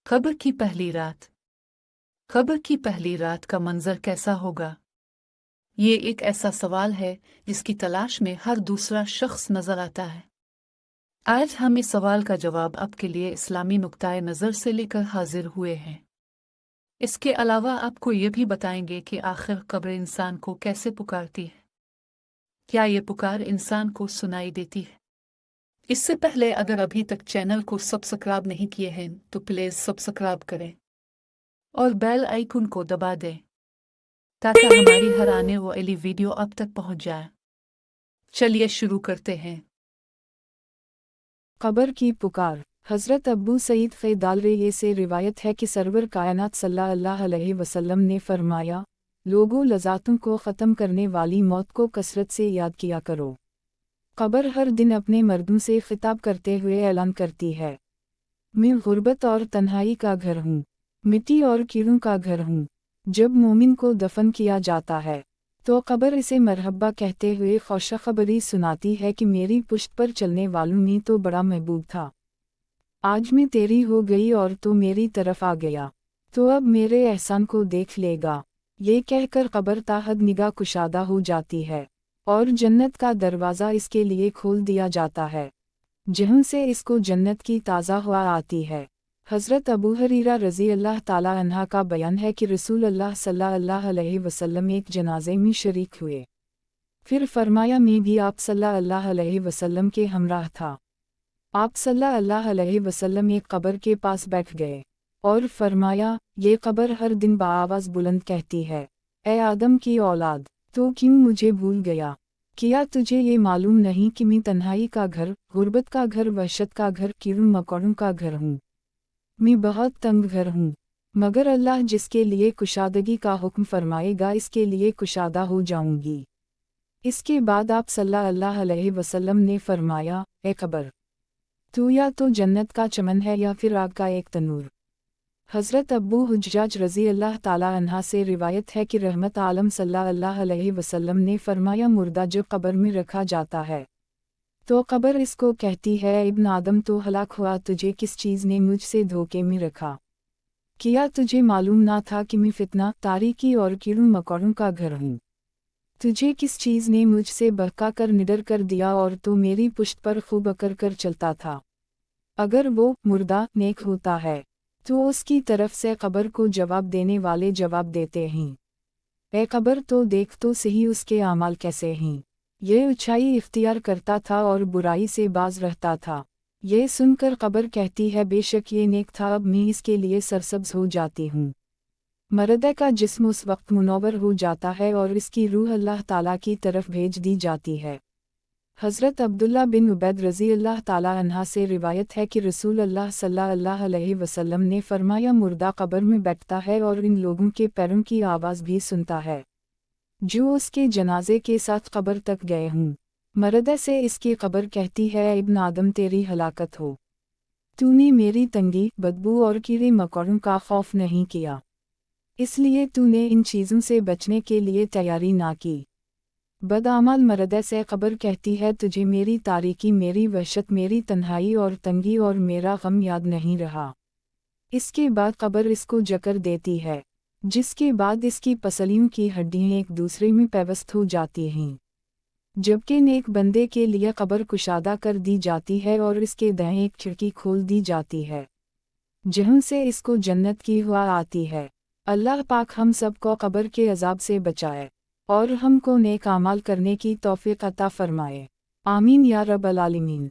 खबर की पहली रात। खबर की पहली रात का मंजर कैसा होगा? ये एक ऐसा सवाल है जिसकी तलाश में हर दूसरा शख्स नजर आता है। आज हम इस सवाल का जवाब आपके लिए इस्लामी नुक्ताए नज़र से लेकर हाजिर हुए हैं। इसके अलावा आपको ये भी बताएंगे कि आखिर कब्र इंसान को कैसे पुकारती है। क्या ये पुकार इंसान को सुनाई देती है? इससे पहले अगर अभी तक चैनल को सब्सक्राइब नहीं किए हैं तो प्लीज सब्सक्राइब करें और बेल आइकन को दबा दें ताकि हमारी हर आने वाली वीडियो आप तक पहुंच जाए। चलिए शुरू करते हैं। कब्र की पुकार। हज़रत अबू सईद ख़िदालरे से रिवायत है कि सरवर कायनात सल्लल्लाहु अलैहि वसल्लम ने फरमाया, लोगों लज़ातों को ख़त्म करने वाली मौत को कसरत से याद किया करो। कब्र हर दिन अपने मर्दों से खिताब करते हुए ऐलान करती है, मैं गुर्बत और तन्हाई का घर हूँ, मिट्टी और कीड़ों का घर हूँ। जब मोमिन को दफन किया जाता है तो कब्र इसे मरहबा कहते हुए खुशखबरी सुनाती है कि मेरी पुश्त पर चलने वालों में तो बड़ा महबूब था, आज मैं तेरी हो गई और तो मेरी तरफ आ गया, तो अब मेरे एहसान को देख लेगा। ये कहकर कब्र ताहद निगाह कुशादा हो जाती है और जन्नत का दरवाज़ा इसके लिए खोल दिया जाता है, जहाँ से इसको जन्नत की ताज़ा हवा आती है। हज़रत अबू हुरैरा रज़ी अल्लाह ताला अन्हा का बयान है कि रसूल अल्लाह सल्लल्लाहु अलैहि वसल्लम एक जनाजे में शरीक हुए। फिर फरमाया, मैं भी आप सल्लल्लाहु अलैहि वसल्लम के हमराह था। आप सल्लल्लाहु अलैहि वसल्लम एक कब्र के पास बैठ गए और फरमाया, ये कब्र हर दिन बाआवाज़ बुलंद कहती है, ए आदम की औलाद, तो क्यों मुझे भूल गया? क्या तुझे ये मालूम नहीं कि मैं तन्हाई का घर, गुर्बत का घर, वहशत का घर, कीड़ों मकोड़ों का घर हूँ। मैं बहुत तंग घर हूँ, मगर अल्लाह जिसके लिए कुशादगी का हुक्म फरमाएगा इसके लिए कुशादा हो जाऊंगी। इसके बाद आप सल्लल्लाहु अलैहि वसल्लम ने फरमाया, ए कब्र, तू या तो जन्नत का चमन है या फिर आग का एक तनूर। हज़रत अब्बू हुज्जाज रज़ी अल्लाह ताला अन्हा से रिवायत है कि रहमत आलम सल्लल्लाहु अलैहि वसल्लम ने फरमाया, मुर्दा जब कब्र में रखा जाता है तो कब्र इसको कहती है, इब्न आदम तो हलाक हुआ, तुझे किस चीज़ ने मुझसे धोखे में रखा? क्या तुझे मालूम ना था कि मैं फितना, तारीकी और कीड़ों मकोड़ों का घर हूँ? तुझे किस चीज़ ने मुझसे बहका कर निडर कर दिया और तो मेरी पुश्त पर खूब अकर कर चलता था? अगर वो मुर्दा नेक होता है तो उसकी तरफ से कब्र को जवाब देने वाले जवाब देते हैं, ए कब्र तो देख तो सही उसके आमाल कैसे हैं। ये अच्छाई इख्तियार करता था और बुराई से बाज रहता था। ये सुनकर कब्र कहती है, बेशक ये नेक था, अब मैं इसके लिए सरसब्ज हो जाती हूँ। मर्द का जिस्म उस वक्त मुनव्वर हो जाता है और इसकी रूह अल्लाह ताला की तरफ भेज दी जाती है। हज़रत अब्दुल्ला बिन उबैद रज़ी अल्लाह ताला अन्हा से रिवायत है कि रसूल अल्लाह सल्लल्लाहु अलैहि वसल्लम ने फरमाया, मुर्दा कब्र में बैठता है और इन लोगों के पैरों की आवाज़ भी सुनता है जो उसके जनाजे के साथ कब्र तक गए हूँ। मर्द से इसकी कब्र कहती है, इब्न आदम तेरी हलाकत हो, तूने मेरी तंगी, बदबू और कीड़े मकोड़ों का खौफ नहीं किया, इसलिए तूने इन चीज़ों से बचने के लिए तैयारी ना की। बदआमाल मर्द से कब्र कहती है, तुझे मेरी तारीकी, मेरी वहशत, मेरी तन्हाई और तंगी और मेरा गम याद नहीं रहा। इसके बाद कब्र इसको जकर देती है, जिसके बाद इसकी पसलियों की हड्डियाँ एक दूसरे में पैवस्त हो जाती हैं। जबकि नेक बंदे के लिए कब्र कुशादा कर दी जाती है और इसके दाएं एक खिड़की खोल दी जाती है, जहाँ से इसको जन्नत की हवा आती है। अल्लाह पाक हम सब को कब्र के अजाब से बचाए और हमको नेक आमाल करने की तौफीक अता फरमाए। आमीन या रब्बल आलमीन।